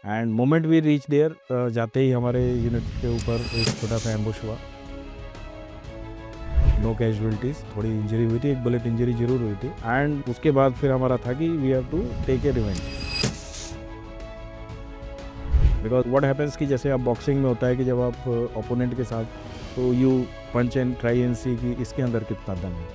And moment we reach there, जाते ही हमारे यूनिट के ऊपर एक छोटा सा एम्बुश हुआ। नो कैजुअलिटीज़, थोड़ी इंजरी हुई थी, एक बुलेट इंजरी जरूर हुई थी। एंड उसके बाद फिर हमारा था कि we have to take a revenge, because what happens कि जैसे आप बॉक्सिंग में होता है कि जब आप ओपोनेंट के साथ, तो you punch and try and see कि इसके अंदर कितना दम है।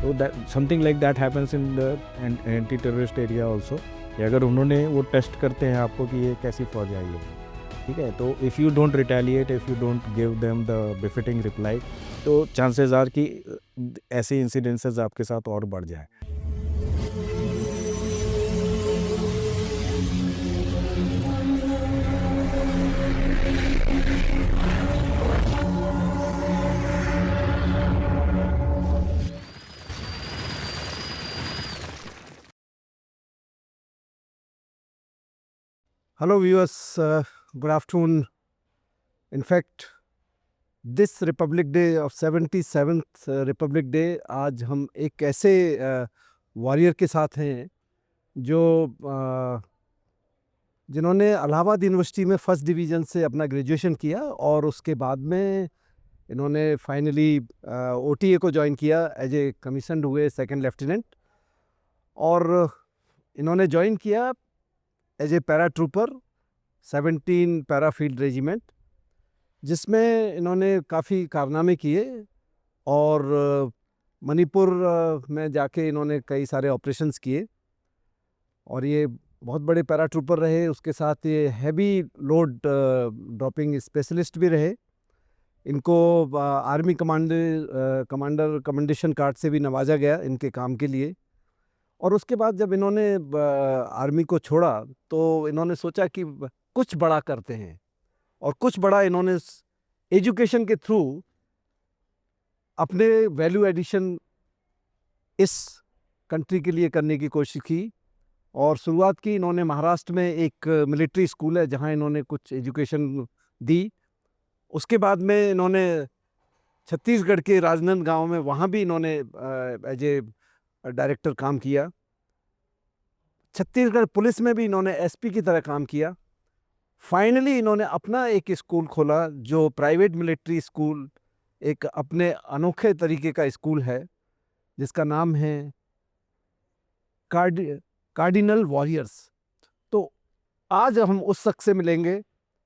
तो that something like that happens in the anti terrorist area also. अगर उन्होंने वो टेस्ट करते हैं आपको कि ये कैसी फौज आई है, ठीक है, तो if you don't retaliate, if you don't give them the befitting reply, तो चांसेस आर कि ऐसे इंसिडेंसेस आपके साथ और बढ़ जाए। Hello, viewers. Good afternoon. In fact, this Republic Day of 77th Republic Day, आज हम एक ऐसे वॉरियर के साथ हैं जो जिन्होंने इलाहाबाद यूनिवर्सिटी में फर्स्ट डिवीज़न से अपना ग्रेजुएशन किया और उसके बाद में इन्होंने फाइनली ओटीए को ज्वाइन किया, एज ए कमीशनड हुए सेकंड लेफ्टिनेंट, और इन्होंने ज्वाइन किया as a para trooper 17 para field regiment, जिसमें इन्होंने काफ़ी कारनामे किए। और मणिपुर में जाके इन्होंने कई सारे ऑपरेशंस किए और ये बहुत बड़े पैरा ट्रूपर रहे। उसके साथ ये हैवी लोड ड्रॉपिंग स्पेशलिस्ट भी रहे। इनको आर्मी कमांडर कमेंडेशन कार्ड से भी नवाजा गया इनके काम के लिए। और उसके बाद जब इन्होंने आर्मी को छोड़ा तो इन्होंने सोचा कि कुछ बड़ा करते हैं, और कुछ बड़ा इन्होंने एजुकेशन के थ्रू अपने वैल्यू एडिशन इस कंट्री के लिए करने की कोशिश की। और शुरुआत की इन्होंने महाराष्ट्र में एक मिलिट्री स्कूल है जहां इन्होंने कुछ एजुकेशन दी। उसके बाद में इन्होंने छत्तीसगढ़ के राजनांदगांव में वहाँ भी इन्होंने एज ए डायरेक्टर काम किया। छत्तीसगढ़ पुलिस में भी इन्होंने एसपी की तरह काम किया। फाइनली इन्होंने अपना एक स्कूल खोला जो प्राइवेट मिलिट्री स्कूल, एक अपने अनोखे तरीके का स्कूल है जिसका नाम है कार्डिनल वॉरियर्स। तो आज हम उस शख्स से मिलेंगे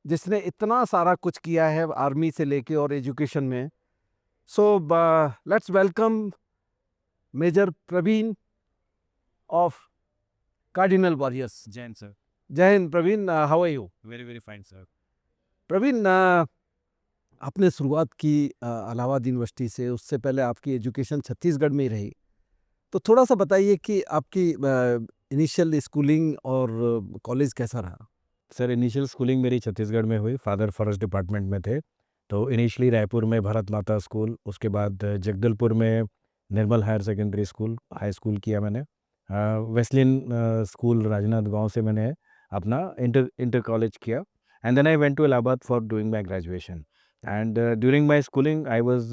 जिसने इतना सारा कुछ किया है आर्मी से लेके और एजुकेशन में। So let's welcome major Praveen of cardinal warriors. Jain sir. Jai Hind Praveen, how are you? Very very fine sir. Praveen, आपने शुरुआत की इलाहाबाद यूनिवर्सिटी से, उससे पहले आपकी एजुकेशन छत्तीसगढ़ में ही रही। तो थोड़ा सा बताइए कि आपकी इनिशियल स्कूलिंग और कॉलेज कैसा रहा? सर, इनिशियल स्कूलिंग मेरी छत्तीसगढ़ में हुई, फादर फॉरेस्ट डिपार्टमेंट में थे। तो इनिशियली रायपुर में भारत माता स्कूल, उसके बाद जगदलपुर में Nirmal higher secondary school, high school किया मैंने। वेस्लिन स्कूल राजनांदगांव से मैंने अपना इंटर इंटर कॉलेज किया। And then I went to Allahabad for doing my graduation. And during my schooling I was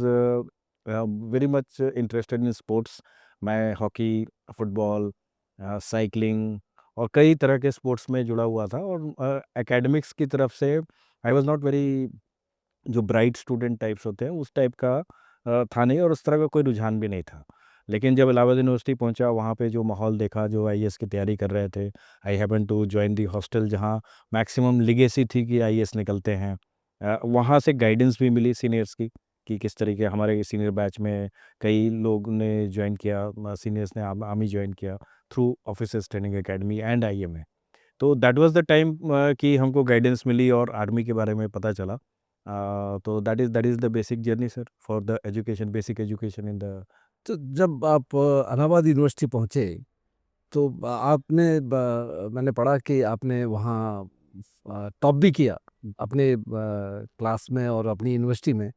very much interested in sports. मैं हॉकी, फुटबॉल, साइकिलिंग और कई तरह के स्पोर्ट्स में जुड़ा हुआ था। और एकेडमिक्स की तरफ से आई वाज नॉट वेरी, जो ब्राइट स्टूडेंट टाइप्स होते हैं उस टाइप का था नहीं, और उस तरह का कोई रुझान भी नहीं था। लेकिन जब इलाहाबाद यूनिवर्सिटी पहुंचा, वहाँ पे जो माहौल देखा, जो आईएएस की तैयारी कर रहे थे, I happen to join the hostel जहाँ मैक्सिमम लिगेसी थी कि आईएएस निकलते हैं। वहाँ से गाइडेंस भी मिली सीनियर्स की कि किस तरीके, हमारे सीनियर बैच में कई लोग ने ज्वाइन किया, सीनियर्स ने आर्मी ज्वाइन किया through officers training academy and IMA. तो दैट वाज द टाइम कि हमको गाइडेंस मिली और आर्मी के बारे में पता चला। तो that is the basic journey sir for the education, basic education in the. तो जब आप इलाहाबाद यूनिवर्सिटी पहुंचे तो मैंने पढ़ा कि आपने वहाँ टॉप भी किया अपने क्लास में और अपनी यूनिवर्सिटी में।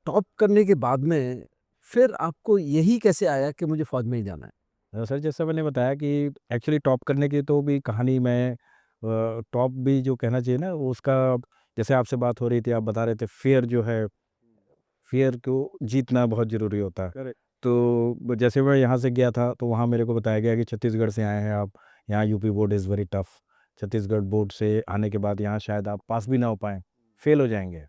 टॉप करने के बाद में फिर आपको यही कैसे आया कि मुझे फौज में ही जाना है? सर, जैसा मैंने बताया कि एक्चुअली टॉप करने की तो भी कहानी, मैं टॉप भी जो कहना चाहिए ना, वो उसका, जैसे आपसे बात हो रही थी, आप बता रहे थे फियर जो है, फियर को जीतना बहुत ज़रूरी होता है। करेक्ट। तो जैसे मैं यहाँ से गया था तो वहाँ मेरे को बताया गया कि छत्तीसगढ़ से आए हैं आप, यहाँ UP board is very tough. Chhattisgarh board से आने के बाद यहाँ शायद आप पास भी ना हो पाएँ, फेल हो जाएंगे।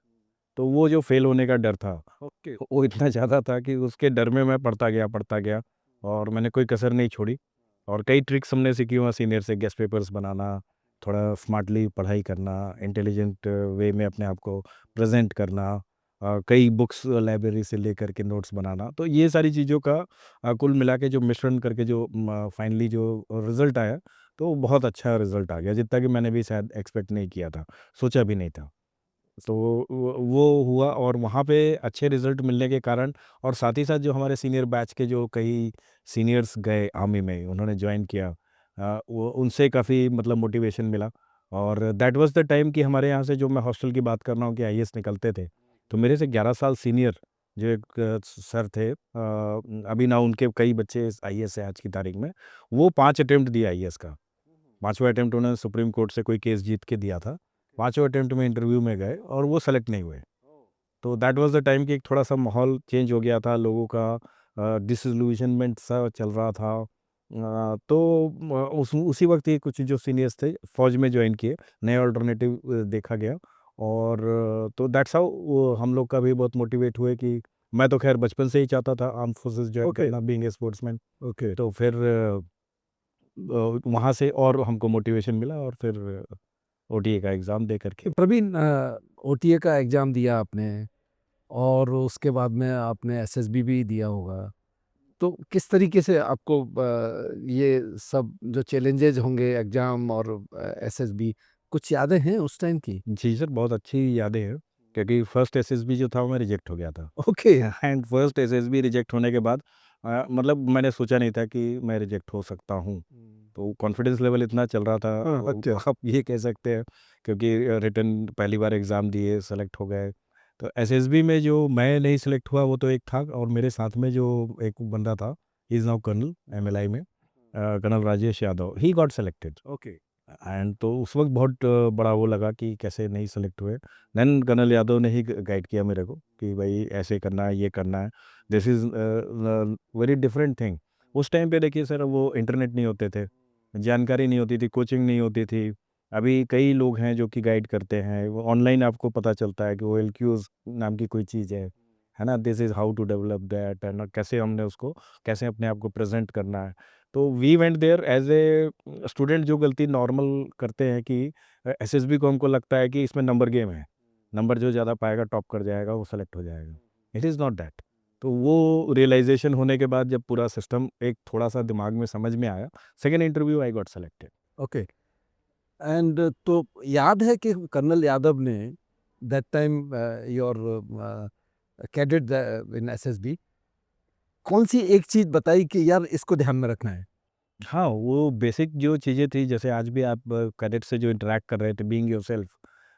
तो वो जो फेल होने का डर था ओके वो इतना ज़्यादा था कि उसके डर में मैं पढ़ता गया और मैंने कोई कसर नहीं छोड़ी। और कई ट्रिक्स हमने सीखी वहाँ सीनियर से, गेस्ट पेपर्स बनाना, थोड़ा स्मार्टली पढ़ाई करना, इंटेलिजेंट वे में अपने आप को प्रेजेंट करना, कई बुक्स लाइब्रेरी से लेकर के नोट्स बनाना। तो ये सारी चीज़ों का कुल मिला के जो मिश्रण करके जो फाइनली जो रिज़ल्ट आया, तो बहुत अच्छा रिज़ल्ट आ गया, जितना कि मैंने भी शायद एक्सपेक्ट नहीं किया था, सोचा भी नहीं था। तो वो हुआ और वहाँ पे अच्छे रिज़ल्ट मिलने के कारण और साथ ही साथ जो हमारे सीनियर बैच के जो कई सीनियर्स गए आर्मी में, उन्होंने जॉइन किया, वो उनसे काफ़ी मतलब मोटिवेशन मिला। और दैट वाज़ द टाइम कि हमारे यहाँ से, जो मैं हॉस्टल की बात कर रहा हूँ, कि आईएएस निकलते थे, तो मेरे से 11 साल सीनियर जो एक सर थे, अभी ना उनके कई बच्चे आईएएस है आज की तारीख में, वो 5 अटेम्प्ट दिया आईएएस का। 5वाँ अटेम्प्ट उन्होंने सुप्रीम कोर्ट से कोई केस जीत के दिया था। 5वें अटेम्प्ट में इंटरव्यू में गए और वो सेलेक्ट नहीं हुए। तो दैट वाज़ द टाइम कि एक थोड़ा-सा माहौल चेंज हो गया था, लोगों का डिसइल्यूशनमेंट सा चल रहा था। तो उस उसी वक़्त ही कुछ जो सीनियर्स थे फ़ौज में जॉइन किए, नया अल्टरनेटिव देखा गया। और तो दैट्स हाउ वो हम लोग का भी बहुत मोटिवेट हुए कि मैं तो ख़ैर बचपन से ही चाहता था आर्म्ड फोर्सेस जॉइन ओके करना, बीइंग ए स्पोर्ट्समैन। ओके तो फिर वहाँ से और हमको मोटिवेशन मिला और फिर ओटीए का एग्ज़ाम दे कर के। तो प्रवीण, ओटीए का एग्ज़ाम दिया आपने और उसके बाद में आपने एसएसबी भी दिया होगा। तो किस तरीके से आपको ये सब जो चैलेंजेज़ होंगे एग्ज़ाम और एसएसबी, कुछ यादें हैं उस टाइम की? जी सर, बहुत अच्छी यादें हैं, क्योंकि फर्स्ट एसएसबी जो था वो मैं रिजेक्ट हो गया था। Okay. And first SSB reject होने के बाद मतलब मैंने सोचा नहीं था कि मैं रिजेक्ट हो सकता हूँ। तो कॉन्फिडेंस लेवल इतना चल रहा था, हाँ, अच्छा। आप ये कह सकते हैं, क्योंकि रिटन पहली बार एग्ज़ाम दिए, सेलेक्ट हो गए। तो एसएसबी में जो मैं नहीं सेलेक्ट हुआ वो तो एक था, और मेरे साथ में जो एक बंदा था, he is now colonel MLI में, colonel Rajesh Yadav, he got selected. Okay. And तो उस वक़्त बहुत बड़ा वो लगा कि कैसे नहीं सेलेक्ट हुए। देन कर्नल यादव ने ही गाइड किया मेरे को कि भाई ऐसे करना है, ये करना है। This is very different thing. उस टाइम पे देखिए सर, वो इंटरनेट नहीं होते थे, जानकारी नहीं होती थी, कोचिंग नहीं होती थी। अभी कई लोग हैं जो कि गाइड करते हैं, वो ऑनलाइन आपको पता चलता है कि ओएलक्यूज़ नाम की कोई चीज़ है ना? This is how to develop that, है ना? कैसे हमने उसको, कैसे अपने आप को प्रेज़ेंट करना है। तो we went there as a student. जो गलती नॉर्मल करते हैं कि एसएसबी को हमको लगता है कि इसमें नंबर गेम है, नंबर जो ज़्यादा पाएगा टॉप कर जाएगा, वो सेलेक्ट हो जाएगा। It is not that. तो वो रियलाइज़ेशन होने के बाद जब पूरा सिस्टम एक थोड़ा-सा दिमाग में समझ में आया, second interview I got selected. Okay. And तो याद है कि कर्नल यादव ने that time your cadet in SSB, कौन-सी एक चीज़ बताई कि यार इसको ध्यान में रखना है? हाँ, वो बेसिक जो चीज़ें थी, जैसे आज भी आप कैडेट से जो इंटरैक्ट कर रहे थे, बीइंग योरसेल्फ,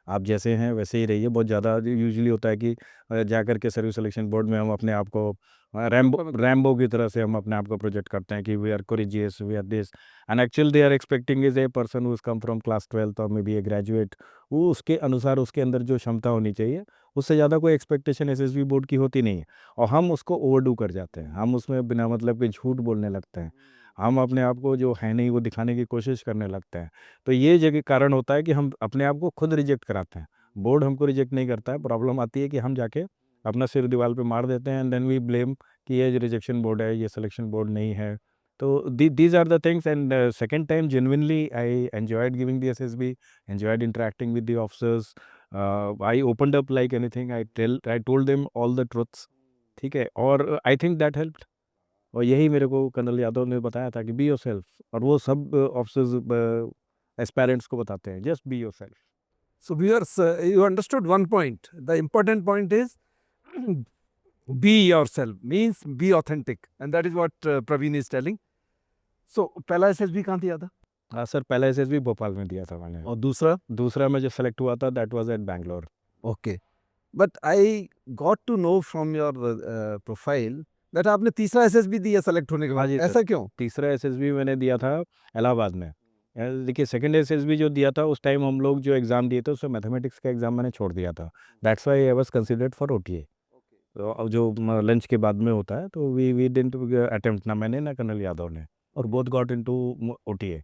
आप जैसे हैं वैसे ही रहिए। बहुत ज़्यादा यूजुअली होता है कि जाकर के सर्विस सिलेक्शन बोर्ड में हम अपने आप को रैम्बो की तरह से हम अपने आप को प्रोजेक्ट करते हैं कि we are courageous, we are this, and actually they are expecting is a person who has come from class 12th और मे बी ए ग्रेजुएट। वो उसके अनुसार उसके अंदर जो क्षमता होनी चाहिए, उससे ज़्यादा कोई एक्सपेक्टेशन एसएसबी बोर्ड की होती नहीं है, और हम उसको ओवरडू कर जाते हैं। हम उसमें बिना मतलब के झूठ बोलने लगते हैं। हम अपने आप को जो है नहीं वो दिखाने की कोशिश करने लगते हैं। तो ये जगह कारण होता है कि हम अपने आप को खुद रिजेक्ट कराते हैं। बोर्ड हमको रिजेक्ट नहीं करता है। प्रॉब्लम आती है कि हम जाके अपना सिर दीवार पे मार देते हैं, एंड देन वी ब्लेम कि ये रिजेक्शन बोर्ड है, ये सिलेक्शन बोर्ड नहीं है। तो these are the things. And second time genuinely I enjoyed giving the SSB, enjoyed interacting with the officers. I opened up like anything, I told them all the truths. ठीक है? और I think that helped. और यही मेरे को colonel Yadav ने बताया था कि बी योरसेल्फ, और वो सब ऑफिसर्स एस्पायरेंट्स को बताते हैं, just be yourself. So viewers, you understood one point. The important point is be yourself, means be authentic, and that is what Praveen is telling. So पहला एसएसबी कहाँ दिया था? हाँ सर, पहला एसएसबी भोपाल में दिया था मैंने। और दूसरा? दूसरा मैं जब सेलेक्ट हुआ था, that was at Bangalore. Okay. But I got to know from your profile that आपने तीसरा एसएसबी दिया सेलेक्ट होने के हाँ बाद, जी सर, ऐसा क्यों? तीसरा एसएसबी मैंने दिया था इलाहाबाद में। देखिए, सेकंड एसएसबी जो दिया था, उस टाइम हम लोग जो एग्ज़ाम दिए थे, उसमें मैथमेटिक्स का एग्ज़ाम मैंने छोड़ दिया था। That's why I was considered for OTA. तो अब जो लंच के बाद में होता है, तो वी डिडंट अटेम्प्ट, ना मैंने ना कर्नल यादव ने, और both got into OTA.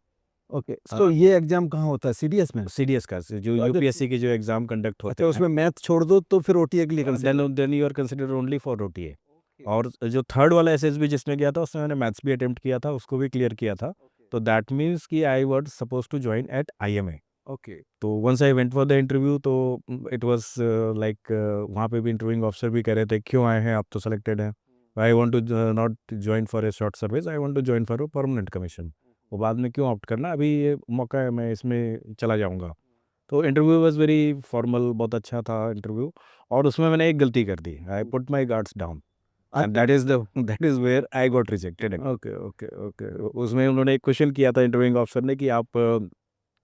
Okay, तो ये एग्जाम कहाँ होता है, सीडीएस में? सीडीएस का जो अच्छा, यूपीएससी के जो एग्जाम कंडक्ट होते अच्छा, उसमें मैथ छोड़ दो तो फिर ओटीए के लिए consider then you are consider only for OTA. और जो थर्ड वाला एसएसबी जिसमें गया था उसमें मैंने मैथ्स भी अटेम्प्ट किया था, उसको भी क्लियर किया था। तो दैट मीन्स कि I was supposed to join at IMA. Okay. तो once I went for the interview तो इट वाज लाइक वहाँ पे भी इंटरव्यूइंग ऑफिसर भी कह रहे थे क्यों आए हैं आप, तो सेलेक्टेड हैं। I want to not join for a short service, I want to join for a permanent commission. वो बाद में क्यों ऑप्ट करना, अभी ये मौका है, मैं इसमें चला जाऊँगा। तो इंटरव्यू वाज वेरी फॉर्मल, बहुत अच्छा था इंटरव्यू। और उसमें मैंने एक गलती कर दी, I put my guards down and that is the that is where I got rejected. Okay, okay, okay. उसमें उन्होंने एक क्वेश्चन किया था इंटरव्यूइंग ऑफिसर ने कि आप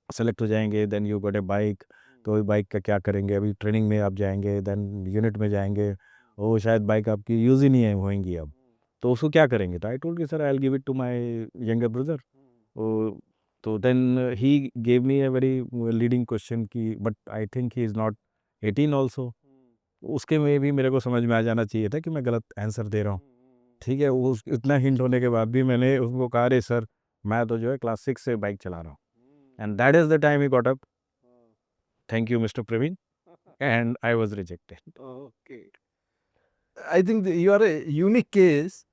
सेलेक्ट हो जाएंगे then you got a bike, तो बाइक का क्या करेंगे, अभी ट्रेनिंग में आप जाएंगे देन यूनिट में जाएंगे, वो शायद बाइक आपकी यूज़ ही नहीं है होएंगी अब, तो उसको क्या करेंगे। तो आई टोल्ड कि sir I will give it to my younger brother. तो then he gave me a very leading question कि but I think he is not 18 also. उसके में भी मेरे को समझ में आ जाना चाहिए था कि मैं गलत आंसर दे रहा हूँ। ठीक है, वो इतना हिंट होने के बाद भी मैंने उसको कहा अरे सर मैं तो जो है क्लास 6 से बाइक चला रहा हूँ। And that is the time he got up, thank you mister Praveen, and I was rejected okay. I think you are a unique case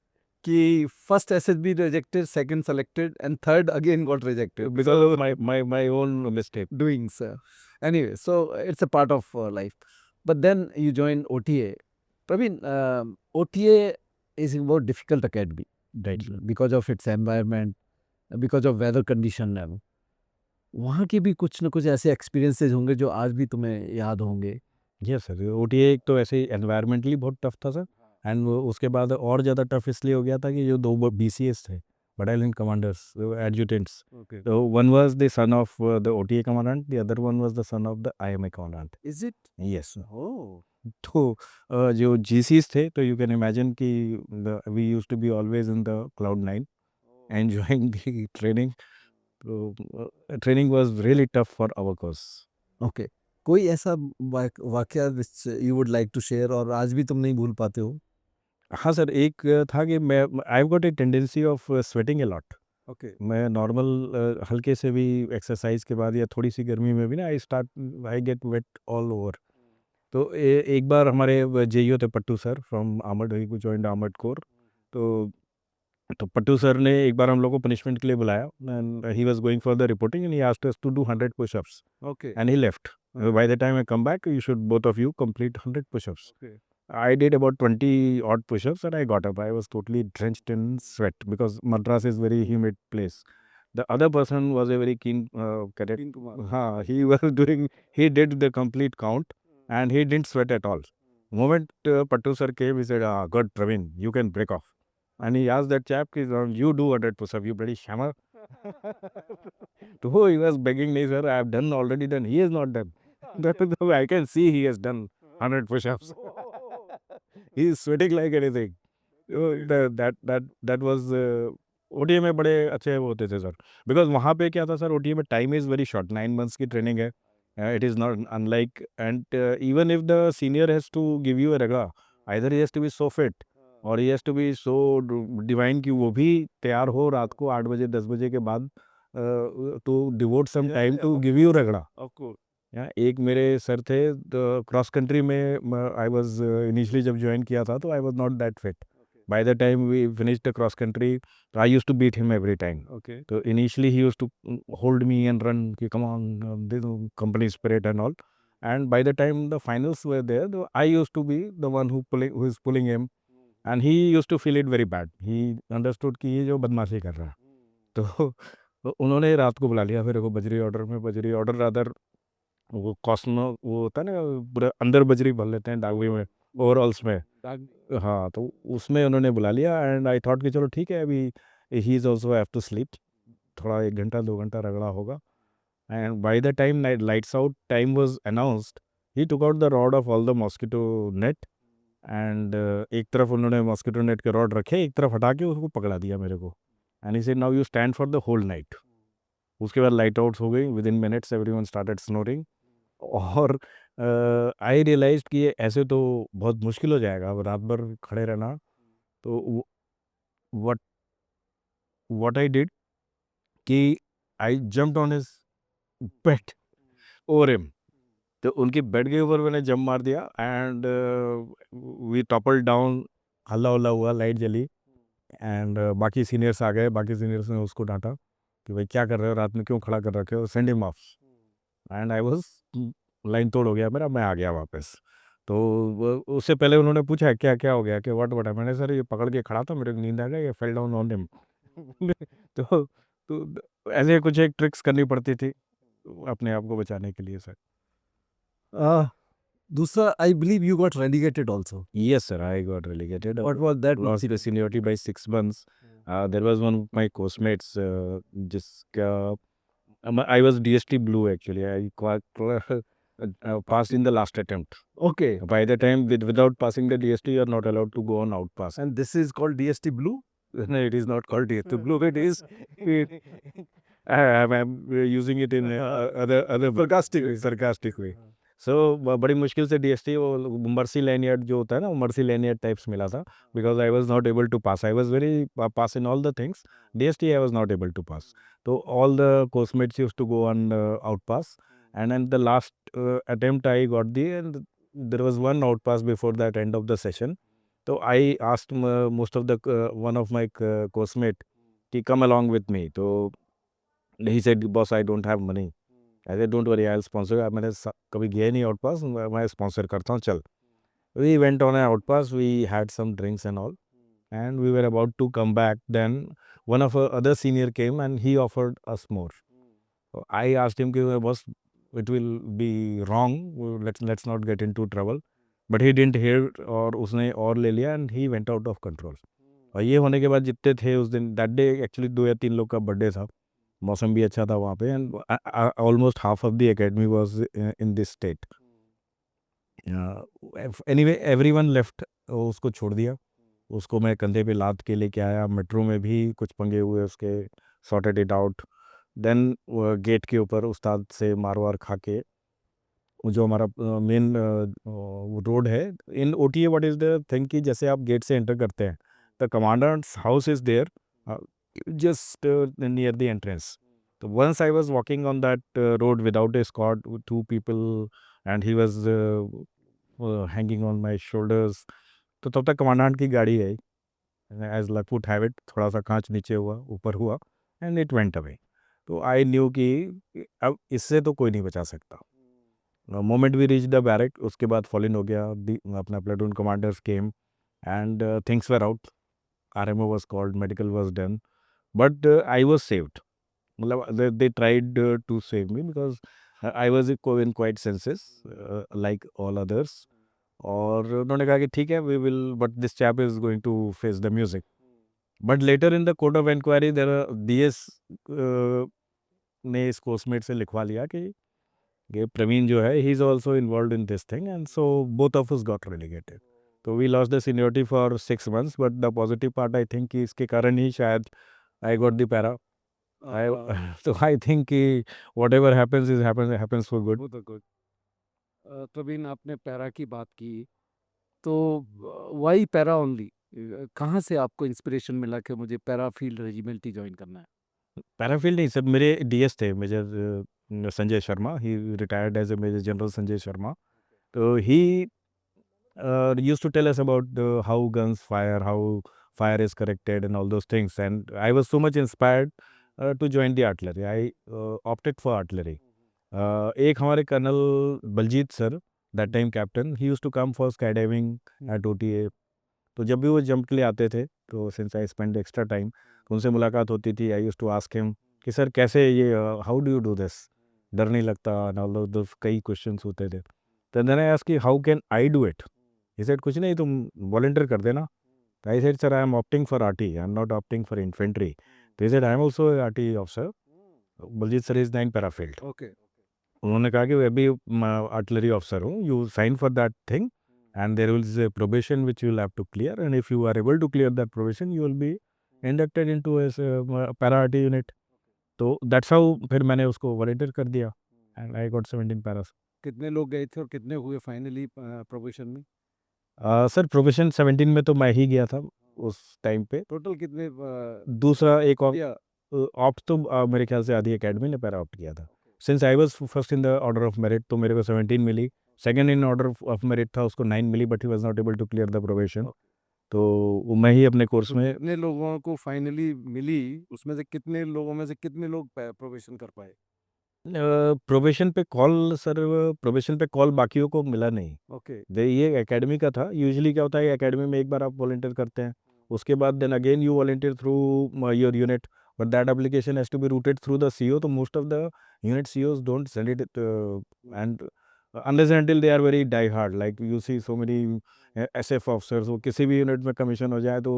कि first SSB rejected, second selected and third again got rejected because of my own mistake. doing so. Anyway, so it's a part of life. But then you join OTA. Praveen, OTA is a more difficult academy because of its environment, because of weather condition. वहाँ के भी कुछ ना कुछ ऐसे experiences होंगे जो आज भी तुम्हें याद होंगे। यस सर, ओटीए एक तो ऐसे एनवायरमेंटली बहुत टफ था सर, एंड उसके बाद और ज़्यादा टफ इसलिए हो गया था कि जो दो बीसीएस थे, बटालियन कमांडर्स, एडजुटेंट्स। Okay. तो one was the son of the OTA commandant, the other one was the son of the IMA commandant. Is it? Yes. Oh. तो जो जीसीस थे तो यू कैन इमेजिन कि we used to be always in the cloud nine enjoying the training. तो training was really tough for our course. Okay. कोई ऐसा वाकया which you would like to share और आज भी तुम नहीं भूल पाते हो? हाँ सर, एक था कि मैं I got a tendency of sweating a lot. Okay. मैं नॉर्मल हल्के से भी एक्सरसाइज के बाद या थोड़ी सी गर्मी में भी ना I get wet all over. तो एक बार हमारे जेईओ थे Pattu sir from armoured, he joined armoured corps. तो पट्टू सर ने एक बार हम लोग को पनिशमेंट के लिए बुलाया and he was going for the reporting and he asked us to do 100 pushups okay. And he left. By the time I come back you should both of you complete 100 pushups. Okay. I did about 20 odd push-ups and I got up. I was totally drenched in sweat because Madras is very humid place. The other person was a very keen cadet. Keen to mark. He was he did the complete count and he didn't sweat at all. The moment Pattu sir came, he said, good Praveen, you can break off. And he asked that chap, you do 100 push-ups, you bloody shammer. So he was begging me, sir, I have done already done. He has not done. I can see he has done 100 push-ups. He is sweating like anything. That was OTA में बड़े अच्छे वो होते थे sir, because वहाँ पे क्या था सर, ओटीए में time is very short, 9 months की ट्रेनिंग है। It is not unlike and even if the senior has to give you a रगड़ा, either he has to be so fit और he has to be so divine कि वो भी तैयार हो रात को 8 बजे 10 बजे के बाद to devote some time to give you रगड़ा। Of course. या एक मेरे सर थे तो क्रॉस कंट्री में आई वाज इनिशियली जब ज्वाइन किया था तो I was not that fit. By the time we finished the cross country I used to beat him every time. Okay. तो initially he used to hold me and run कि come on company spirit and all, and by the time the finals were there I used to be the one who is pulling him and he used to feel it very bad. He understood कि ये जो बदमाशी कर रहा है। तो उन्होंने रात को बुला लिया मेरे को बजरी ऑर्डर रादर, वो कॉस्मो वो होता है ना, पूरा अंदर बजरी भर लेते हैं डागवी में, ओवरऑल्स में। हाँ, तो उसमें उन्होंने बुला लिया एंड आई थॉट कि चलो ठीक है, अभी he is also have to sleep, थोड़ा 1 घंटा 2 घंटा रगड़ा होगा। And by the time lights out time was announced, he took out the rod of all the mosquito net and एक तरफ उन्होंने मॉस्किटो नेट के रॉड रखे, एक तरफ हटा के उसको पकड़ा दिया मेरे को and he said now you stand for the whole night. उसके बाद लाइट आउट्स हो गई, within minutes everyone started snoring. और आई रियलाइज्ड कि ये ऐसे तो बहुत मुश्किल हो जाएगा अब रात भर खड़े रहना। तो व्हाट व्हाट आई डिड कि I jumped on his bed over him. तो उनकी बेड के ऊपर मैंने जंप मार दिया एंड वी टॉपल डाउन। हल्ला उल्ला हुआ, लाइट जली एंड बाकी सीनियर्स आ गए। बाकी सीनियर्स ने उसको डांटा कि भाई क्या कर रहे हो, रात में क्यों खड़ा कर रखे हो, send him of. And I was, line तोड़ हो गया मेरा, मैं आ गया वापस। तो उससे पहले उन्होंने पूछा क्या क्या हो गया, कि व्हाट मैंने सर ये पकड़ के खड़ा था, मेरे को नींद आ गई, ये फेल डाउन ऑन हिम। तो ऐसे कुछ एक ट्रिक्स करनी पड़ती थी अपने आप को बचाने के लिए सर। दूसरा, आई believe you got relegated also. Yes, sir. I got relegated. What was that Lost the incident? seniority by 6 months. There was one of my course-mates, जिसका I was DST blue actually. Passed in the last attempt. Okay. By the time without passing the DST, you are not allowed to go on outpass. And this is called DST blue? No, it is not called DST blue. It is. I'm using it in other sarcastic way. सो बड़ी मुश्किल से DST, वो mercy लैनियर्ड जो होता है ना, mercy लैनियर्ड types मिला था, because I was not able to pass. I was very pass in all the things, DST I was not able to pass. तो all the coursemates used to go on out pass and an the last attempt I got the and there was one out pass before that end of the session. तो I asked most of the one of my coursemate कि come along with me. तो he said boss I don't have money. I said don't worry, I will sponsor. मैंने कभी गया नहीं out पास, मैं sponsor करता हूँ, चल। We went on out pass, we had some drinks and all and we were about to come back, then one of other senior came and he offered us more. I asked him कि boss it will be wrong, let's not get into trouble, but he didn't hear, और उसने और ले लिया and he went out of control. और ये होने के बाद जितने थे उस दिन, दैट डे एक्चुअली 2 या 3 लोग का बर्थडे था, मौसम भी अच्छा था वहाँ पे, and almost half of the academy was in this state. Anyway everyone left, उसको छोड़ दिया। उसको मैं कंधे पे लाद के लेके आया, मेट्रो में भी कुछ पंगे हुए उसके, sorted it out. Then gate के ऊपर उस्ताद से मार वार खा के, जो हमारा मेन रोड है in OTA, what is the thing कि जैसे आप गेट से एंटर करते हैं, the commander's house is there just near the entrance. So once I was walking on that road without a escort with 2 people and he was hanging on my shoulders. तो तब तक commandant की गाड़ी आई, as luck would have it, थोड़ा सा कांच नीचे हुआ, ऊपर हुआ एंड इट वेंट अवे। तो आई न्यू कि अब इससे तो कोई नहीं बचा सकता। Moment we reach the barrack, उसके बाद फॉल इन हो गया, अपना platoon commanders came and things were out, RMO was called, medical was done, but I was saved. मतलब they tried to save me because I was in quite senses like all others. और उन्होंने कहा कि ठीक है, we will, but this chap is going to face the music. But later in the court of inquiry, there are DS ने इस coursemate से लिखवा लिया कि ये प्रवीण जो है, he is also involved in this thing, and so both of us got relegated. तो we lost the seniority for 6 months, but the positive part I think कि इसके कारण ही शायद I got the para. So I think whatever happens for good. Praveen, आपने para की बात की, तो वाई पैरा ओनली? कहाँ से आपको इंस्पिरेशन मिला कि मुझे पैरा फील्ड रेजिमेंट ही ज्वाइन करना है? पैराफील्ड नहीं सर, मेरे डीएस थे major Sanjay Sharma, he retired as a major general Sanjay Sharma. तो he used to tell us about how guns fire, how fire is corrected and all those things, and I was so much inspired to join the artillery. I opted for artillery. एक हमारे colonel Baljit sir, that time captain, he used to come for sky diving at OTA. तो जब भी वो jump के लिए आते थे, तो since I spend extra time, तो उनसे मुलाकात होती थी। I used to ask him कि सर कैसे ये, how do you do this, डर नहीं लगता, एंड ऑल दोस कई क्वेश्चंस होते थे। तो देन आई आस्क्ड कि how can I do it. He said कुछ नहीं, तुम वॉलंटियर कर देना। तो I said sir I am opting for RT, I am not opting for infantry. तो he said I am also RT officer, Baljit sir is 9 para field. Okay. उन्होंने कहा कि मैं भी आर्टिलरी ऑफिसर हूँ, you sign for that thing and there is a probation which you will have to clear, and if you are able to clear that probation you will be inducted into a para RT unit. तो that's how फिर मैंने उसको volunteer कर दिया and I got 17 Paris. कितने लोग गए थे और कितने हुए फाइनली प्रोबेशन में? सर प्रोबेशन 17 में तो मैं ही गया था उस टाइम पे। टोटल कितने? दूसरा एक और या ऑप्ट तो मेरे ख्याल से आधी एकेडमी ने पैरा ऑप्ट किया था। Since I was first in the order of merit, तो मेरे को 17 मिली। Second in order of merit था, उसको 9 मिली, but he was not able to clear the probation. तो मैं ही अपने कोर्स तो में जितने लोगों को फाइनली मिली उसमें से कितने लोगों में से कितने लोग प्रोबेशन कर पाए? प्रोबेशन पे कॉल सर, प्रोबेशन पे कॉल बाकियों को मिला नहीं। ओके। ये एकेडमी का था। यूजुअली क्या होता है, एकेडमी में एक बार आप वॉलंटियर करते हैं, उसके बाद then again you volunteer through your unit, but that application has to be routed through the CEO. तो most of the unit CEOs don't send it, and unless and until they are very die hard, like you see so many SF officers, वो किसी भी unit में commission हो जाए तो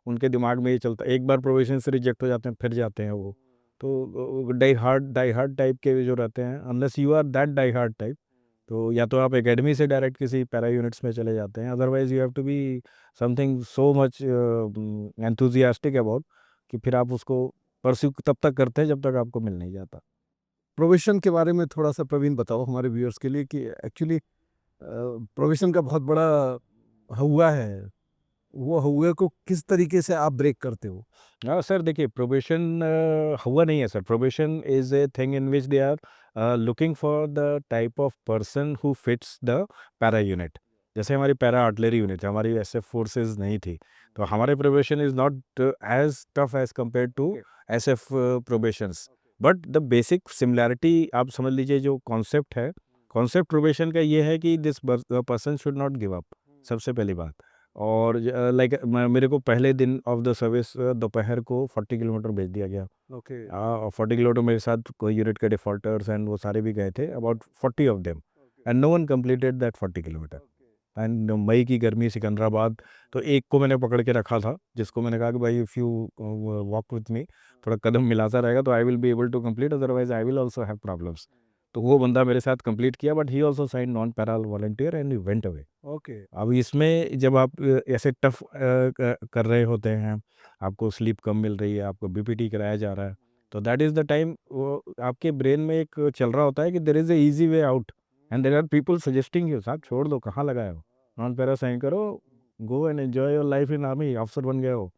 उनके दिमाग में ये चलता है, एक बार प्रोविजन से रिजेक्ट हो जाते हैं फिर जाते हैं वो। तो डाई हार्ड टाइप के जो रहते हैं, unless you are that die hard type, तो या तो आप एकेडमी से डायरेक्ट किसी पैरा यूनिट्स में चले जाते हैं, otherwise you have to be something so much enthusiastic about कि फिर आप उसको परस्यू तब तक करते हैं जब तक आपको मिल नहीं जाता। प्रोविशन के बारे में थोड़ा सा प्रवीण बताओ हमारे व्यूअर्स के लिए कि एक्चुअली प्रोविशन का बहुत बड़ा हुआ है, वो हुए को किस तरीके से आप ब्रेक करते हो? हाँ सर, देखिए प्रोबेशन हुआ नहीं है sir. Probation is a thing in which they are looking for the type of person who fits the para unit. जैसे हमारी पैरा आर्टिलरी यूनिट है, हमारी एसएफ फोर्सेज नहीं थी, तो हमारे probation is not as tough as compare to SF probations. But the basic similarity आप समझ लीजिए, जो कॉन्सेप्ट है, कॉन्सेप्ट प्रोबेशन का ये है कि this person should not give up, सबसे पहली बात। और लाइक मेरे को पहले दिन ऑफ द सर्विस दोपहर को 40 किलोमीटर भेज दिया गया। ओके। और 40 किलोमीटर मेरे साथ कोई यूनिट के डिफॉल्टर्स एंड वो सारे भी गए थे, about 40 of them, and no one completed that 40 kilometre. And मई की गर्मी, सिकंदराबाद, तो एक को मैंने पकड़ के रखा था, जिसको मैंने कहा कि भाई if you walk with me, थोड़ा कदम मिलाता रहेगा तो I will be able to complete, otherwise I will also have problems. तो वो बंदा मेरे साथ कंप्लीट किया, but he also sign non para volunteer and he went away. Okay. अब इसमें जब आप ऐसे टफ कर रहे होते हैं, आपको स्लीप कम मिल रही है, आपको बीपीटी कराया जा रहा है, तो दैट इज़ द टाइम वो आपके ब्रेन में एक चल रहा होता है कि there is a easy way out, and there are people suggesting you, साहब छोड़ दो, कहाँ लगाए हो, नॉन पैरा साइन करो, go and enjoy your life in army, अफसर बन गए हो,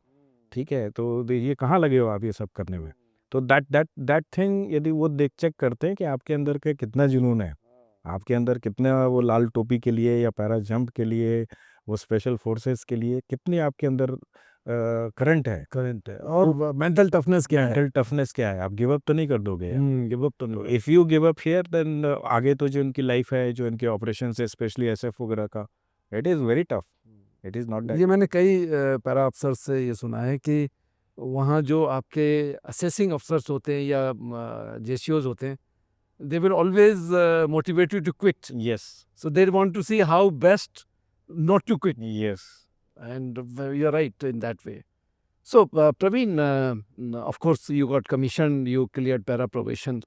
ठीक है, तो ये कहाँ लगे हो आप ये सब करने में। तो दैट दैट दैट थिंग यदि वो देख चेक करते हैं कि आपके अंदर के कितना जुनून है, आपके अंदर कितना वो लाल टोपी के लिए या पैरा जंप के लिए, वो स्पेशल फोर्सेस के लिए कितनी आपके अंदर करंट है, करंट है और मेंटल टफनेस क्या है? मेंटल टफनेस क्या है, आप गिव अप तो नहीं कर दोगे यार। गिव अप तो तो नहीं। If you give up here then आगे तो जो इनकी लाइफ है, जो इनके ऑपरेशन है, स्पेशली एसएफ वगैरह का, it is very tough, it is not that. ये मैंने कई पैरा अफसर से ये सुना है कि वहाँ जो आपके असेसिंग अफसर्स होते हैं या जेसीओज होते हैं, they will always motivate you to quit. Yes, So they want to see how best not to quit. Yes. And you're right in that way. So, Praveen, of course, you got commissioned, you cleared para probation.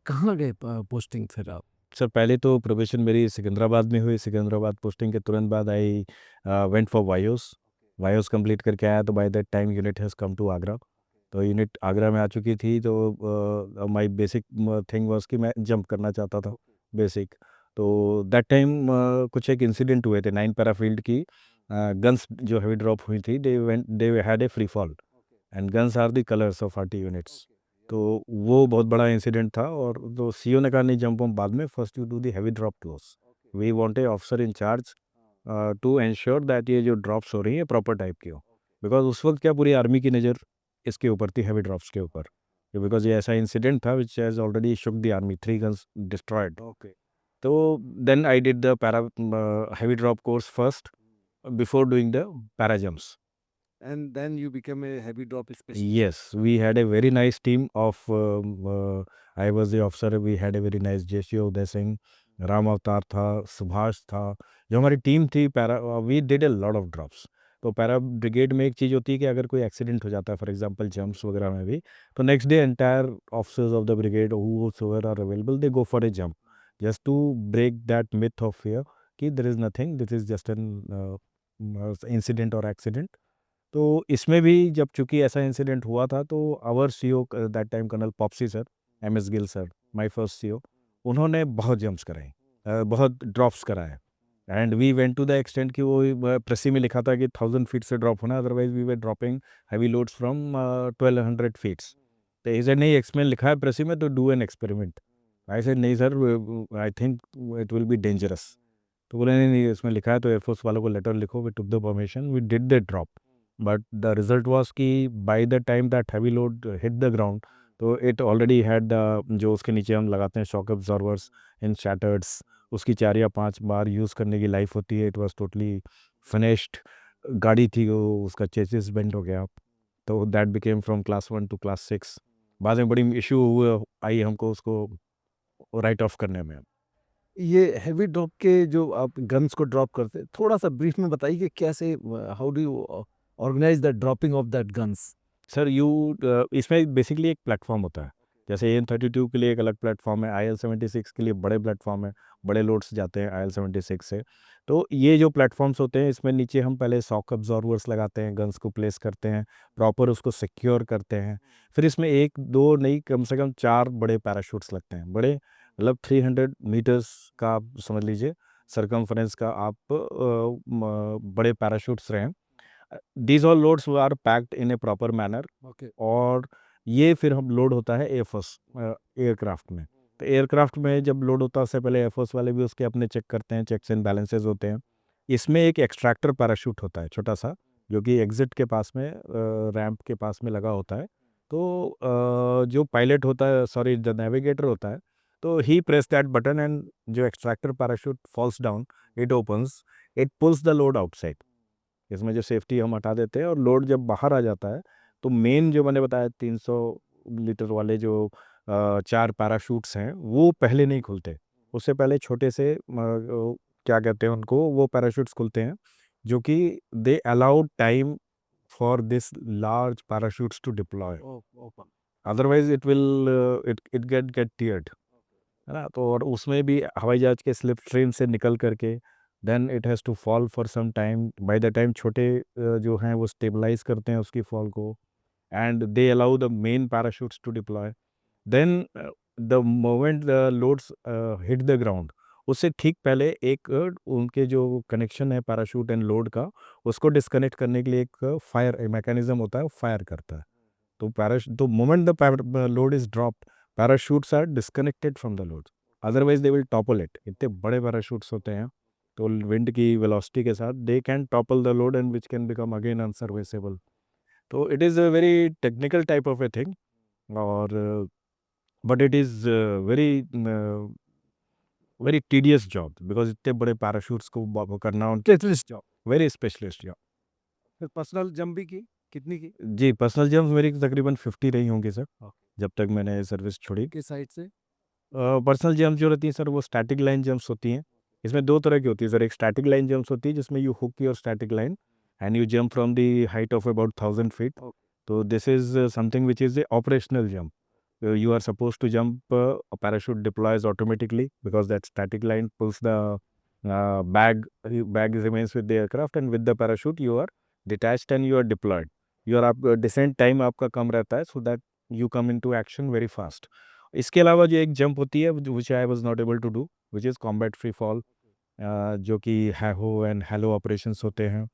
कहाँ गए posting फिर आप? Sir पहले तो probation मेरी सिकंदराबाद में हुई, Secunderabad posting के तुरंत बाद I went for YOs, YOs complete करके आया, तो by that time unit has come to Agra. तो यूनिट आगरा में आ चुकी थी, तो माय बेसिक थिंग वाज कि मैं जंप करना चाहता था, बेसिक। तो दैट टाइम कुछ एक इंसिडेंट हुए थे 9 पैरा फील्ड की, गन्स जो हेवी ड्रॉप हुई थी, they had a free fall, and guns are the colours of RT units. तो वो बहुत बड़ा इंसिडेंट था, और तो सीईओ ने कहा नहीं जंप हम बाद में, first you do the heavy drop to us, we want a officer in charge to ensure that ये जो ड्रॉप्स हो रही है प्रॉपर टाइप की हो, बिकॉज उस वक्त क्या पूरी आर्मी की नज़र इसके ऊपर थी, हेवी ड्रॉप्स के ऊपर, बिकॉज ये ऐसा इंसिडेंट था which has already shook the army, 3 guns destroyed. Okay. तो then I did the para heavy drop course first before doing the para jumps. And then you became a heavy drop specialist. Yes, we had a very nice team of. I was the officer. We had a very nice JCO Uday Singh, Ram Avtar था, सुभाष था, जो हमारी team थी para. We did a lot of drops. तो para brigade में एक चीज़ होती है कि अगर कोई एक्सीडेंट हो जाता है, फॉर एग्जांपल जंप्स वगैरह में भी, तो next day entire officers of the brigade whoever are available, they go for a jump, just to break that myth of fear कि there is nothing, this is just an incident और accident. तो इसमें भी जब चूंकि ऐसा incident हुआ था, तो our CEO that time colonel Popsy sir, MS Gill sir, my first CEO, उन्होंने बहुत जंप्स कराए, बहुत ड्रॉप्स कराए, and we went to the extent कि वो प्रेसी में लिखा था कि 1000 फीट से ड्रॉप होना, otherwise we were dropping heavy loads from 1200 feets. तो ही सेड नहीं एक्सपेरिमेंट लिखा है प्रेसी में तो do an experiment. I said नहीं sir, I think it will be dangerous. तो बोले नहीं नहीं इसमें लिखा है तो एयरफोर्स वालों को लेटर लिखो, we took the permission, we did the drop. But the result was कि by the time that heavy load hit the ground, तो इट ऑलरेडी हैड द जो उसके नीचे हम लगाते हैं शॉक एब्जॉर्वर्स इन शैटर्ड्स, उसकी 4 या 5 बार यूज़ करने की लाइफ होती है। इट वाज टोटली फिनिश्ड गाड़ी थी वो, उसका चेसिस बेंड हो गया। तो that became from class 1 to class 6। बाद में बड़ी इशू हुआ आई हमको उसको राइट ऑफ करने में। ये हैवी ड्रॉप के जो आप गन्स को ड्रॉप करते हैं, थोड़ा सा ब्रीफ में बताइए कि कैसे, how do you organise the dropping of that guns? Sir इसमें बेसिकली एक प्लेटफॉर्म होता है। जैसे AN-32 के लिए एक अलग प्लेटफॉर्म है, IL-76 के लिए बड़े प्लेटफॉर्म है, बड़े लोड्स जाते हैं IL-76 से। तो ये जो प्लेटफॉर्म्स होते हैं इसमें नीचे हम पहले शॉक अब्जॉर्वर्स लगाते हैं, गन्स को प्लेस करते हैं, प्रॉपर उसको सिक्योर करते हैं। फिर इसमें 1 2 नहीं कम से कम 4 बड़े पैराशूट्स लगते हैं। बड़े मतलब 300 मीटर्स का आप समझ लीजिए सर्कमफरेंस का आप बड़े पैराशूट्स रहें। These all loads are packed in a proper manner. Okay. और ये फिर हम लोड होता है एयरफोर्स एयरक्राफ्ट में। तो एयरक्राफ्ट में जब लोड होता है उससे पहले एयरफोर्स वाले भी उसके अपने चेक करते हैं, चेक्स एंड बैलेंसेस होते हैं। इसमें एक एक्सट्रैक्टर पैराशूट होता है छोटा सा, जो कि एग्जिट के पास में रैंप के पास में लगा होता है। तो जो पायलट होता है, सॉरी द नेविगेटर होता है, तो ही प्रेस दैट बटन एंड जो extractor parachute falls down, it opens, it pulls the load outside. इसमें जो सेफ्टी हम हटा देते हैं और लोड जब बाहर आ जाता है तो मेन जो मैंने बताया 300 लीटर वाले जो 4 पैराशूट्स हैं वो पहले नहीं खुलते। उससे पहले छोटे से क्या कहते हैं उनको, वो पैराशूट्स खुलते हैं जो कि they allow time for this large parachutes to deploy. Open. Otherwise it will it get teared, है ना। तो और उसमें भी हवाई जहाज के स्लिप स्ट्रीम से निकल करके then it has to fall for some time. By the time छोटे जो हैं वो स्टेबलाइज करते हैं उसकी फॉल को, and they allow the main parachutes to deploy. Then the moment the loads hit the ground, उससे ठीक पहले एक उनके जो कनेक्शन है पैराशूट एंड लोड का, उसको डिस्कनेक्ट करने के लिए एक फायर मैकेनिज्म होता है, वो फायर करता है। तो तो moment the load is dropped, parachutes are disconnected from the load, otherwise they will topple it. इतने बड़े पैराशूट्स होते हैं तो विंड की वेलोसिटी के साथ they can topple the load and which can become again unserviceable. तो it is a very technical type of a thing. और but it is very very tedious job, because इतने बड़े पैराशूट्स को करना उनके specialist job. Very specialist job. फिर personal jump भी की, कितनी की? जी, पर्सनल जम्प मेरी तकरीबन 50 रही होंगी सर, ओके। जब तक मैंने सर्विस छोड़ी। किस साइड से? पर्सनल जंप जो रहती हैं सर वो स्टैटिक लाइन जंप्स होती हैं। इसमें 2 तरह की होती है सर, एक स्टैटिक लाइन जंप्स होती है जिसमें you hook your static line and you jump from the height of about 1000 feet. Okay. तो this is something which is a operational jump. You are supposed to jump, a parachute deploys automatically because that static line pulls the bag remains with the aircraft, and with the parachute you are detached and you are deployed. Your descent time आपका कम रहता है so that you come into action very fast. इसके अलावा जो एक jump होती है which I was not able to do, which is combat free fall, जो कि हैहो एंड हेलो ऑपरेशंस होते हैं।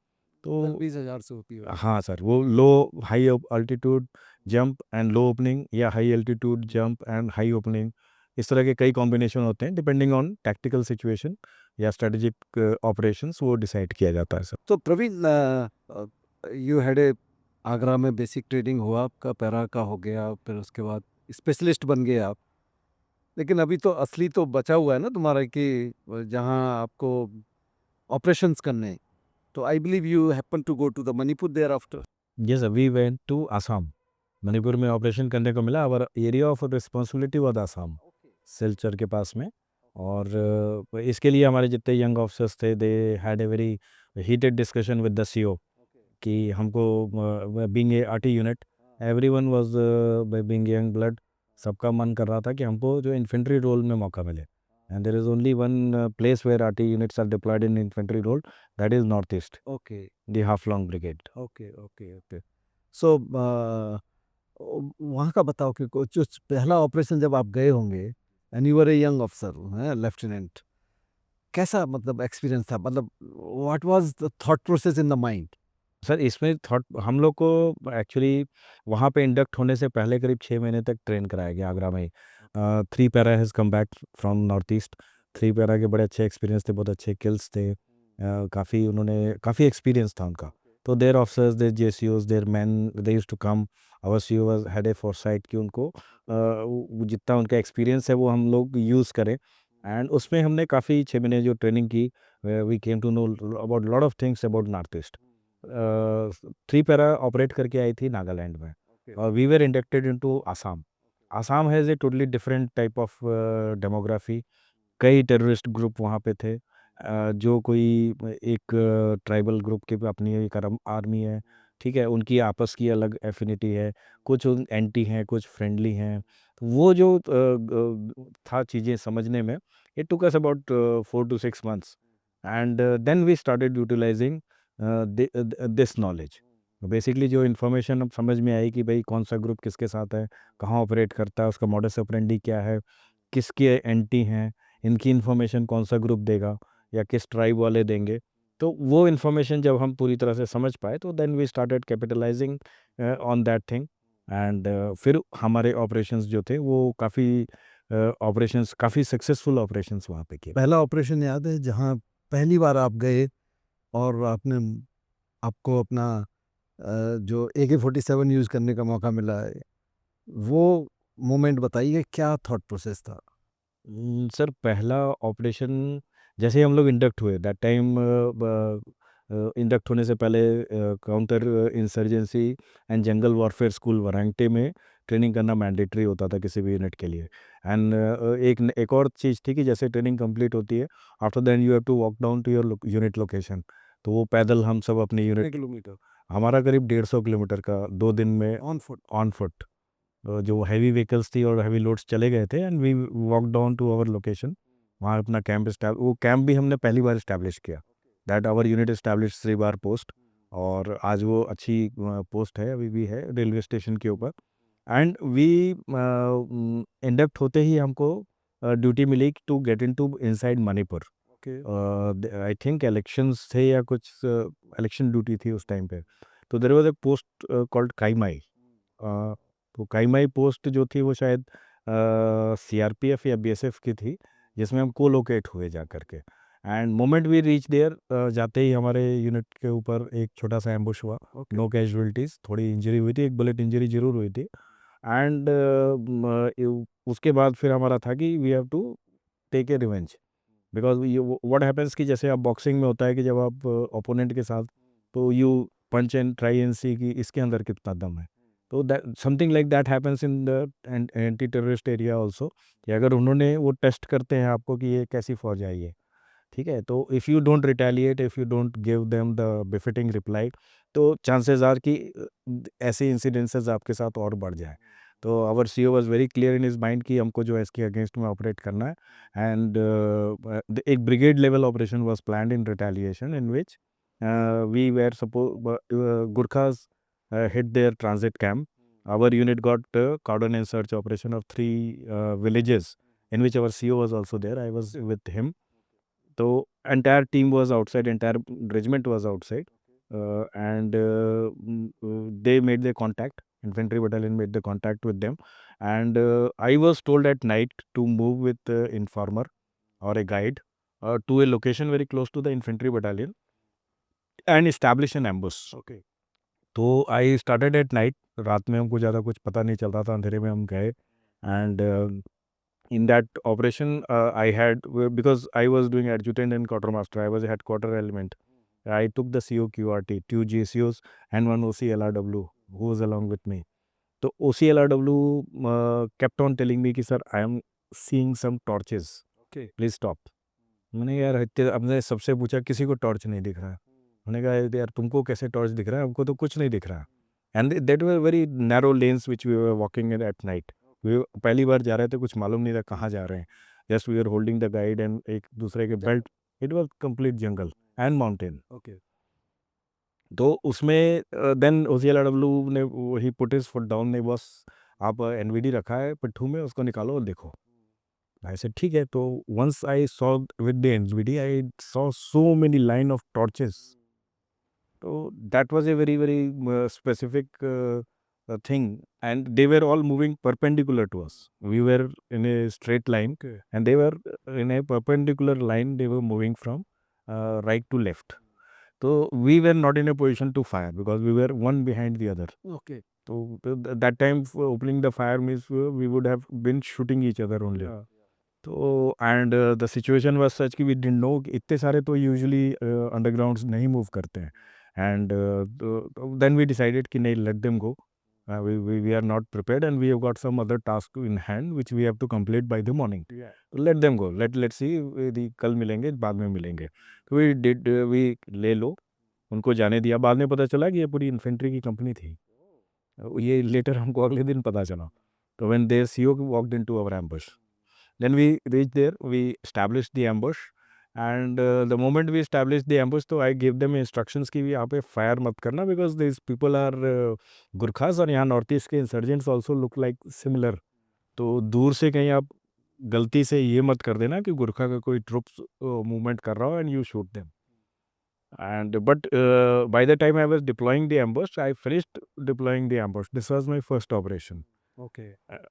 तो 20,000 से होती है। हाँ सर, वो low high altitude jump and low opening, या high altitude jump and high opening, इस तरह के कई कॉम्बिनेशन होते हैं डिपेंडिंग ऑन टैक्टिकल सिचुएशन या स्ट्रेटेजिक ऑपरेशंस, वो डिसाइड किया जाता है सर। तो Praveen, you had a Agra में बेसिक ट्रेनिंग हुआ आपका, पैरा का हो गया, फिर उसके बाद स्पेशलिस्ट बन गए आप। लेकिन अभी तो असली तो बचा हुआ है ना तुम्हारा, कि जहाँ आपको ऑपरेशंस करने हैं। तो I believe you happen to go to the Manipur thereafter. Yes, we went to Assam. Manipur में ऑपरेशन करने को मिला। Our area of responsibility was Assam, Silchar के पास में। और इसके लिए हमारे जितने यंग ऑफिसर्स थे दे had a very heated discussion with the CO कि हमको being a RT unit, everyone was being young blood, सबका मन कर रहा था कि हमको जो इन्फेंट्री रोल में मौका मिले। And there is only one place where RT units are deployed in infantry role, that is north east, okay the Haflong brigade. Okay okay okay. So वहाँ का बताओ कि जो पहला ऑपरेशन जब आप गए होंगे, and you were a young officer, हैं लेफ्टिनेंट, कैसा मतलब एक्सपीरियंस था? मतलब what was the thought process in the mind? Sir इसमें थॉट हम लोग को एक्चुअली वहाँ पे इंडक्ट होने से पहले करीब 6 महीने तक ट्रेन कराया गया आगरा में ही। 3 para has come back from north east. 3 para के बड़े अच्छे एक्सपीरियंस थे, बहुत अच्छे किल्स थे। काफ़ी उन्होंने काफ़ी एक्सपीरियंस था उनका। तो देयर ऑफिसर्स, देयर जेसीओज, their men, they used to come. Our CEO was had a foresight कि उनको वो जितना उनका एक्सपीरियंस है वो हम लोग यूज़ करें। एंड उसमें हमने काफ़ी 6 महीने जो ट्रेनिंग की, we came to know about lot of things about north east. 3 para operate करके आई थी नागालैंड में, और we were inducted into Assam. Assam has a totally different type of demography. कई टेररिस्ट ग्रुप वहाँ पे थे। जो कोई एक ट्राइबल ग्रुप की अपनी एक आर्मी है, ठीक है, उनकी आपस की अलग एफिनिटी है। कुछ एंटी हैं, कुछ फ्रेंडली हैं। तो वो जो था चीज़ें समझने में, it took us about 4 to 6 months, and then we started utilising this knowledge. Basically जो इन्फॉर्मेशन अब समझ में आई कि भाई कौन सा ग्रुप किसके साथ है, कहाँ ऑपरेट करता है, उसका मॉडस ऑपरेंडी क्या है, किसके एंटी हैं, इनकी इन्फॉर्मेशन कौन सा ग्रुप देगा या किस ट्राइब वाले देंगे। तो वो इन्फॉर्मेशन जब हम पूरी तरह से समझ पाए तो then we started capitalising on that thing. And फिर हमारे ऑपरेशंस जो थे वो काफ़ी ऑपरेशंस, काफ़ी सक्सेसफुल ऑपरेशंस वहाँ पे किए। पहला ऑपरेशन याद है जहाँ पहली बार आप गए और आपको अपना जो AK-47 यूज़ करने का मौका मिला है, वो मोमेंट बताइए, क्या थॉट प्रोसेस था? सर पहला ऑपरेशन जैसे ही हम लोग इंडक्ट हुए, दैट टाइम इंडक्ट होने से पहले counter insurgency and jungle warfare school Vairengte में ट्रेनिंग करना मैंडेटरी होता था किसी भी यूनिट के लिए। एंड एक और चीज़ थी कि जैसे ट्रेनिंग कंप्लीट होती है, after than you have to walk down to your unit location. तो वो पैदल हम सब अपनी यूनिट, किलोमीटर हमारा करीब 150 किलोमीटर का 2 दिन में ऑन फुट। On foot. जो हैवी व्हीकल्स थी और हैवी लोड्स चले गए थे, and we walk down to our location. वहाँ अपना कैंप वो कैंप भी हमने पहली बार इस्टेब्लिश किया। दैट आवर यूनिट इस्टेब्लिश 3 बार पोस्ट, और आज वो अच्छी पोस्ट है, अभी भी है रेलवे स्टेशन के ऊपर। एंड वी इंडक्ट होते ही हमको ड्यूटी मिली to get into inside Manipur. I think elections थे या कुछ इलेक्शन ड्यूटी थी उस टाइम पे। तो there was a post called Kaimai. तो काईमाई पोस्ट जो थी वो शायद सीआरपीएफ या बीएसएफ की थी, जिसमें हम कोलोकेट हुए जा करके। And moment we reach there, जाते ही हमारे यूनिट के ऊपर एक छोटा सा एम्बुश हुआ। नो कैजुअलिटीज़, थोड़ी इंजरी हुई थी, एक बुलेट इंजरी जरूर हुई थी। एंड उसके बाद फिर हमारा था कि we have to take a revenge, because ये व्हाट हैपेंस कि जैसे आप बॉक्सिंग में होता है कि जब आप ओपोनेंट के साथ, तो you punch and try and see कि इसके अंदर कितना दम है। तो that something like that happens in the anti terrorist area also, कि अगर उन्होंने वो टेस्ट करते हैं आपको कि ये कैसी फौज है ये, ठीक है, तो if you don't retaliate, if you don't give them the befitting reply, तो चांसेस आर कि ऐसे इंसिडेंसेस आपके साथ और बढ़ जाए। तो our CEO was very clear in his mind कि हमको जो है इसके अगेंस्ट में ऑपरेट करना है। एंड एक brigade level operation was planned in retaliation, in which we were Gurkhas hit their transit camp. Our unit got cordon and search operation of 3 villages, in which our CEO was also there. I was with him. So entire team was outside, entire regiment was outside, and they made the contact. Infantry battalion made the contact with them, and I was told at night to move with informer or a guide to a location very close to the infantry battalion and establish an ambush. Okay. तो I started at night, रात में हमको ज़्यादा कुछ पता नहीं चल रहा था, अंधेरे में हम गए। And in that operation, I had, because I was doing adjutant and quartermaster, I was a headquarter element. I took the COQRT, 2 GCOs and 1 OC LRW who was along with me. तो OC LRW kept on telling me कि sir, I am seeing some torches, okay. please stop. मैंने यार इतने, हमने सबसे पूछा किसी को टॉर्च नहीं दिख रहा है। मैंने कहा यार तुमको कैसे टॉर्च दिख रहा है, हमको तो कुछ नहीं दिख रहा। And that were very narrow lanes which we were walking in at night. We पहली बार जा रहे थे, कुछ मालूम नहीं था कहाँ जा रहे हैं। Just we are holding the guide and एक दूसरे के belt. It was complete jungle and mountain. Okay. तो उसमें देन OCLRW ने ही पुट हिज फुट डाउन, ने बस आप एनवीडी रखा है पिट्ठू में, उसको निकालो और देखो। I said, ठीक है। तो once I saw with the NVD, I saw so many line of torches. तो that was a very very specific thing, and they were all moving perpendicular to us. We were in a straight line, and they were in a perpendicular line. They were moving from right to left. So we were not in a position to fire because we were one behind the other. Okay. So that time for opening the fire means we would have been shooting each other only. Yeah. तो and the situation was such कि we didn't know इतने सारे तो usually अंडरग्राउंड्स नहीं move करते हैं and then we decided कि नहीं, let them go. We are not prepared and we have got some other task in hand which we have to complete by the morning. Let them go. Let's see. कल मिलेंगे, बाद में मिलेंगे. तो we ले लो, उनको जाने दिया. बाद में पता चला कि ये पूरी इन्फेंट्री की कंपनी थी. ये लेटर हमको अगले दिन पता चला. तो when their CO walked into our ambush, then we reached there, we established the ambush, and the moment we established the ambush, तो I gave them instructions कि यहाँ पे fire मत करना because these people are गुरखास और यहाँ north east के insurgents also look like similar. तो दूर से कहीं आप गलती से ये मत कर देना कि गुरखा का कोई ट्रुप्स मूवमेंट कर रहा हो and you shoot them. And but by the time I was deploying the ambush, I finished deploying the ambush. This was my first operation. Okay.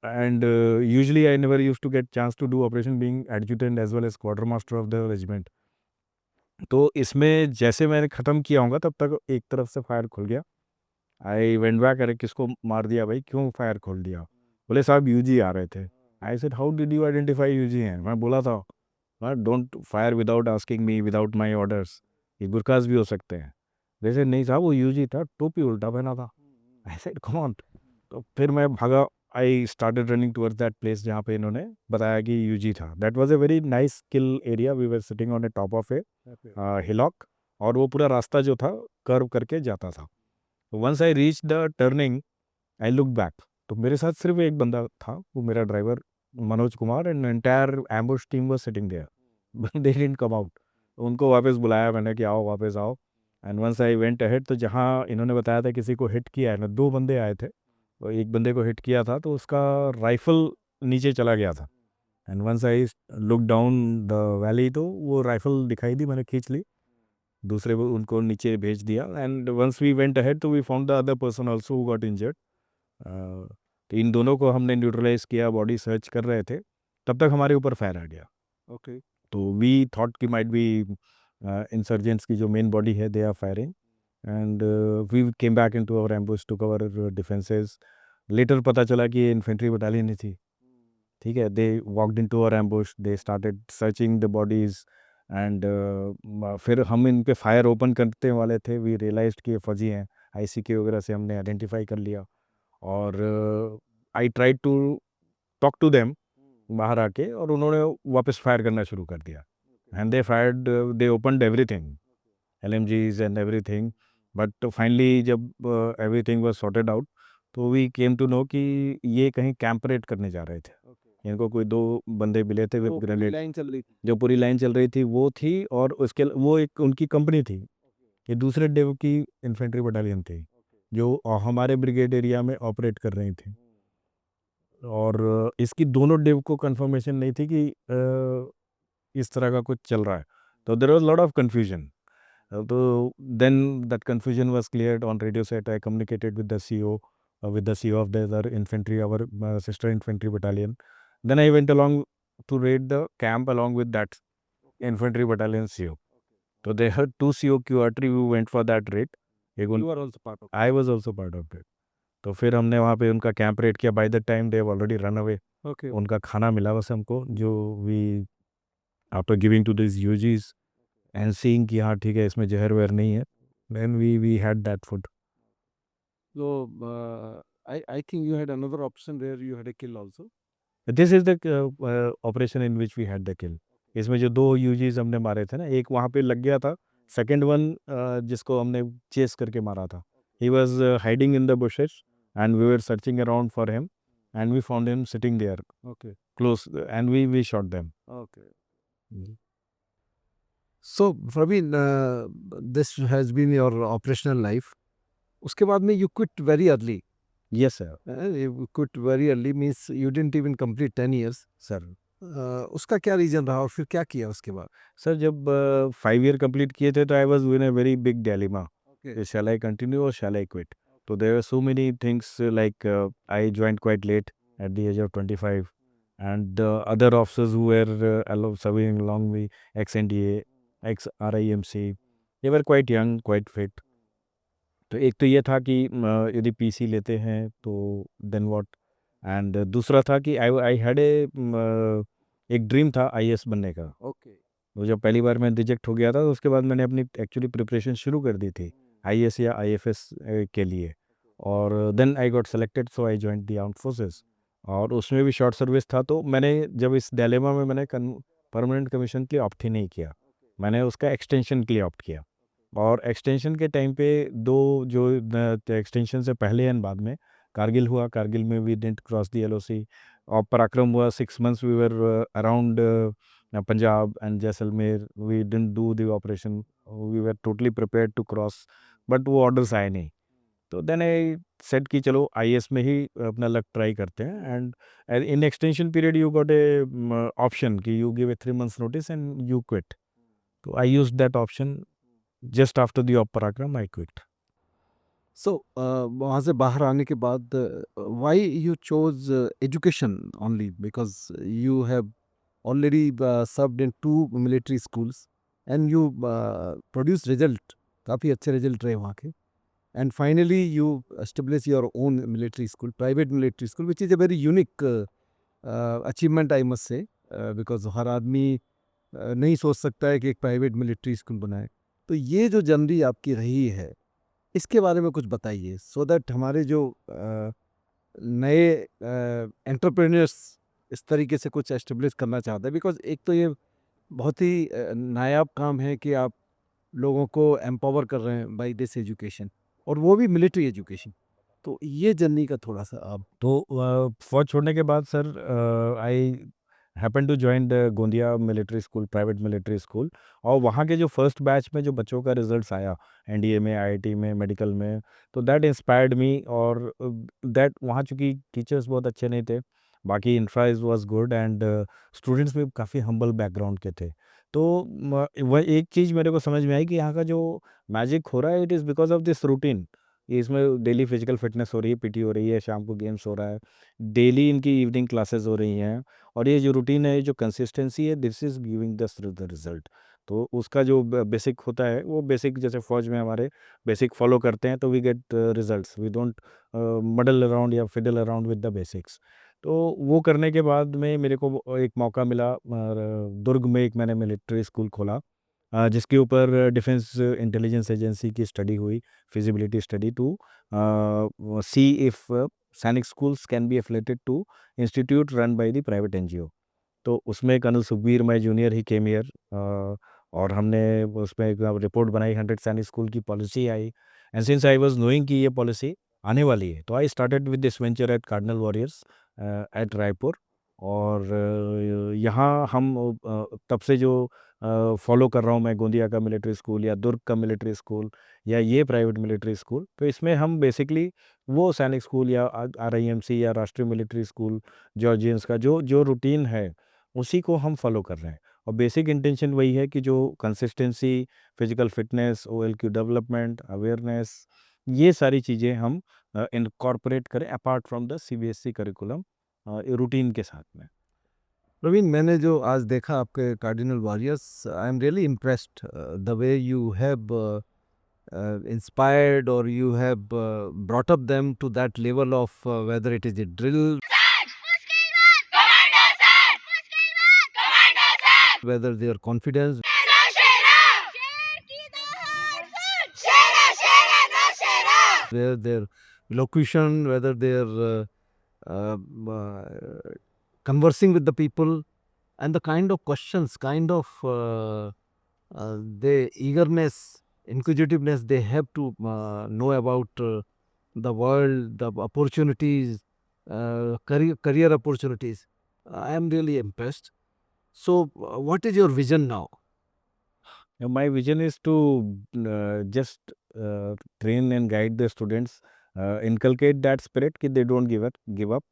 And usually I never used to get chance to do operation being adjutant as well as quartermaster of the regiment. तो इसमें जैसे मैंने ख़त्म किया होगा तब तक एक तरफ से फायर खुल गया. आई वेंट बैक, अरे किसको मार दिया भाई, क्यों फायर खोल दिया? बोले साहब यूजी आ रहे थे. I said how did you identify UG हैं? मैं बोला था don't fire without asking me, without my orders. ये गुरखास भी हो सकते हैं. जैसे नहीं साहब वो यूजी था, टोपी उल्टा पहना था. I said come on. तो फिर मैं भागा. I started running towards that place जहाँ पे इन्होंने बताया कि यूजी था. That was a very nice kill area. We were sitting on a top of a hillock, और वो पूरा रास्ता जो था कर्व करके जाता था. Once I reach the turning, I look back, तो मेरे साथ सिर्फ एक बंदा था, वो मेरा driver Manoj Kumar, and entire ambush team was sitting there. They didn't come out. उनको वापस बुलाया मैंने कि आओ वापस आओ. And once I went ahead, तो जहाँ इन्होंने बताया था किसी को हिट किया है ना, 2 बंदे आए थे, तो एक बंदे को हिट किया था तो उसका राइफल नीचे चला गया था. And once I look down the valley, तो वो राइफल दिखाई दी, मैंने खींच ली, दूसरे वो उनको नीचे भेज दिया. And once we went ahead, तो we found the other person also who got injured. तो इन दोनों को हमने न्यूट्रलाइज किया, बॉडी सर्च कर रहे थे, तब तक हमारे ऊपर फायर आ गया. Okay. तो वी थॉट कि माइट बी इंसर्जेंट्स की जो मेन बॉडी है, they are firing. And we came back into our ambush, to cover defences. Later पता चला कि ये इन्फेंट्री बटालियन ही थी. ठीक है, they walked into our ambush, they started searching the bodies. And फिर हम इन पे फायर ओपन करते वाले थे. वी रियलाइज्ड कि ये फौजी हैं. ICK वगैरह से हमने आइडेंटिफाई कर लिया. और I try to talk to them बाहर आके, और उन्होंने वापस फायर करना शुरू कर दिया. And they fired, they opened everything, LMGs and everything. But finally जब एवरीथिंग वाज सॉर्टेड आउट, तो वी केम टू नो कि ये कहीं कैंपरेट करने जा रहे थे. इनको कोई 2 बंदे मिले थे विद ग्रेनेड. लाइन चल रही थी. जो पूरी लाइन चल रही थी वो थी, और उसके वो एक उनकी कंपनी थी. ये दूसरे डेव की इन्फेंट्री बटालियन थी जो हमारे ब्रिगेड एरिया में ऑपरेट कर रही थी. और इसकी दोनों डेव को कंफर्मेशन नहीं थी कि इस तरह का कुछ चल रहा है. तो there was lot of confusion. तो then that confusion was cleared on radio set. I communicated with the CEO, with the CO of the other infantry, our sister infantry battalion. Then I went along to raid the camp along with that infantry battalion CO. So they had 2 CO QRT. We went for that raid. You are also part of. I was also part of it. तो फिर हमने वहाँ पे उनका camp raid किया. By the time they have already run away. Okay. उनका खाना मिला बस हमको, जो we after giving to this UGs and seeing कि हाँ ठीक है, इसमें जहर वहर नहीं है, then we had that food. So I think you had another option where you had a kill also. This is the operation in which we had the kill. इसमें जो 2 यूजीज हमने मारे थे ना, एक वहाँ पे लग गया था. सेकेंड वन जिसको हमने चेस करके मारा था, he was hiding in the bushes and we were searching around for him and we found him sitting there Okay. Close and we shot them. Okay. So Praveen, this has been your operational life. उसके बाद में you quit very early. Yes sir. You quit very early means you didn't even complete 10 years. Sir उसका क्या reason रहा और फिर क्या किया उसके बाद? सर जब 5 ईयर कंप्लीट किए थे तो I was in a very big dilemma. Okay. shall I continue or shall I quit? So there were so many things like I joined quite late at the age of 25, and the other officers who were serving along me, ex-NDA, ex-RIMC, they were quite young, quite fit. तो एक तो ये था कि यदि PC लेते हैं तो देन व्हाट, एंड दूसरा था कि आई आई हैड ए एक ड्रीम था आईएएस बनने का। ओके। वो जब पहली बार मैं रिजेक्ट हो गया था तो उसके बाद मैंने अपनी एक्चुअली प्रिपरेशन शुरू कर दी थी आईएएस या आईएफएस के लिए, और then I got selected, so I joined the armed forces, और उसमें भी शॉर्ट सर्विस था। तो मैंने जब इस डायलेमा में मैंने परमानेंट कमीशन के लिए ऑप्ट ही नहीं किया, मैंने उसका एक्सटेंशन के लिए ऑप्ट किया। और एक्सटेंशन के टाइम पे दो जो एक्सटेंशन से पहले एंड बाद में कारगिल हुआ, कारगिल में we didn't cross the LOC, और पराक्रम हुआ 6 months we were around Punjab and Jaisalmer, we didn't do the operation. We were totally prepared to cross, but वो orders आए नहीं। तो देन आई सेट कि चलो आईएएस में ही अपना लक ट्राई करते हैं, and in extension period you got a option कि you give a 3 months notice and you quit. तो I use that option just after the Parakram I quit. सो वहाँ से बाहर आने के बाद why you chose education only, because you have already served in 2 military schools and you produced result, काफ़ी अच्छे result रहे वहाँ के, and finally you establish your own military school, private military school, which is a very unique achievement I must say, because हर आदमी नहीं सोच सकता है कि एक प्राइवेट मिलिट्री स्कूल बनाए। तो ये जो जर्नी आपकी रही है इसके बारे में कुछ बताइए, सो दैट हमारे जो नए एंटरप्रेन्योर्स इस तरीके से कुछ एस्टेब्लिश करना चाहते हैं, बिकॉज एक तो ये बहुत ही नायाब काम है कि आप लोगों को एम्पावर कर रहे हैं बाय दिस एजुकेशन, और वो भी मिलिट्री एजुकेशन। तो ये जर्नी का थोड़ा सा आप। तो फौज छोड़ने के बाद sir I happen to join the Gondia military school, private military school, और वहाँ के जो फर्स्ट बैच में जो बच्चों का रिजल्ट्स आया एनडीए में, आईआईटी में, मेडिकल में, तो दैट इंस्पायर्ड मी। और दैट वहाँ चूँकि टीचर्स बहुत अच्छे नहीं थे, बाकी इंफ्राइज वाज गुड, एंड स्टूडेंट्स भी काफ़ी हम्बल बैकग्राउंड के थे। तो वह एक चीज़ मेरे को समझ में आई कि यहाँ का जो मैजिक हो रहा है, it is because of this routine. ये इसमें डेली फिजिकल फिटनेस हो रही है, पीटी हो रही है, शाम को गेम्स हो रहा है, डेली इनकी इवनिंग क्लासेस हो रही हैं, और ये जो रूटीन है, जो कंसिस्टेंसी है, this is giving the result. तो उसका जो बेसिक होता है, वो बेसिक जैसे फौज में हमारे बेसिक फॉलो करते हैं तो we get results, we don't muddle around या fiddle around with the basics. तो वो करने के बाद में मेरे को एक मौका मिला, दुर्ग में एक मैंने मिलिट्री स्कूल खोला, जिसके ऊपर डिफेंस इंटेलिजेंस एजेंसी की स्टडी हुई, feasibility study to see if Sainik schools can be affiliated to institute run by the private NGO. तो उसमें एक Anil Sukhbir, my junior, he came here, और हमने उसमें एक रिपोर्ट बनाई, 100 सैनिक स्कूल की पॉलिसी आई, and since I was knowing कि ये पॉलिसी आने वाली है, तो I started with this venture at Cardinal Warriors एट रायपुर। और यहाँ हम तब से जो फॉलो कर रहा हूँ मैं, गोंदिया का मिलिट्री स्कूल या दुर्ग का मिलिट्री स्कूल या ये प्राइवेट मिलिट्री स्कूल, तो इसमें हम बेसिकली वो सैनिक स्कूल या आरआईएमसी या राष्ट्रीय मिलिट्री स्कूल जॉर्जियंस का जो जो रूटीन है, उसी को हम फॉलो कर रहे हैं। और बेसिक इंटेंशन वही है कि जो consistency, physical fitness, OLQ development, awareness, ये सारी चीज़ें हम इनकॉर्पोरेट करें apart from the CBSE curriculum, routine के साथ में। प्रवीण, मैंने जो आज देखा आपके cardinal warriors, I am really impressed the way you have inspired, or you have brought up them to that level of whether it is a drill, whether their confidence, whether their elocution, whether their uh, uh, conversing with the people, and the kind of questions, kind of the eagerness, inquisitiveness they have to know about the world, the opportunities, career opportunities. I am really impressed. So, what is your vision now? My vision is to just train and guide the students, inculcate that spirit that they don't give up.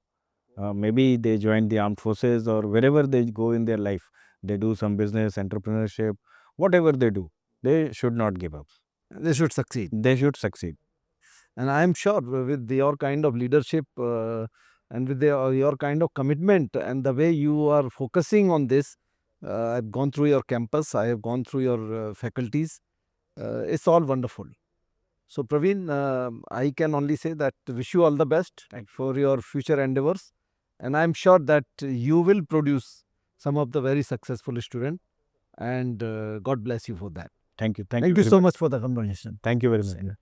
Maybe they join the armed forces or wherever they go in their life, they do some business, entrepreneurship, whatever they do, they should not give up. They should succeed. They should succeed. And I am sure with your kind of leadership and with your kind of commitment and the way you are focusing on this, I've gone through your campus, I have gone through your faculties. It's all wonderful. So, Praveen, I can only say that wish you all the best for your future endeavors. And I'm sure that you will produce some of the very successful students. And God bless you for that. Thank you. Thank you very so much. much for the conversation. Thank you very much.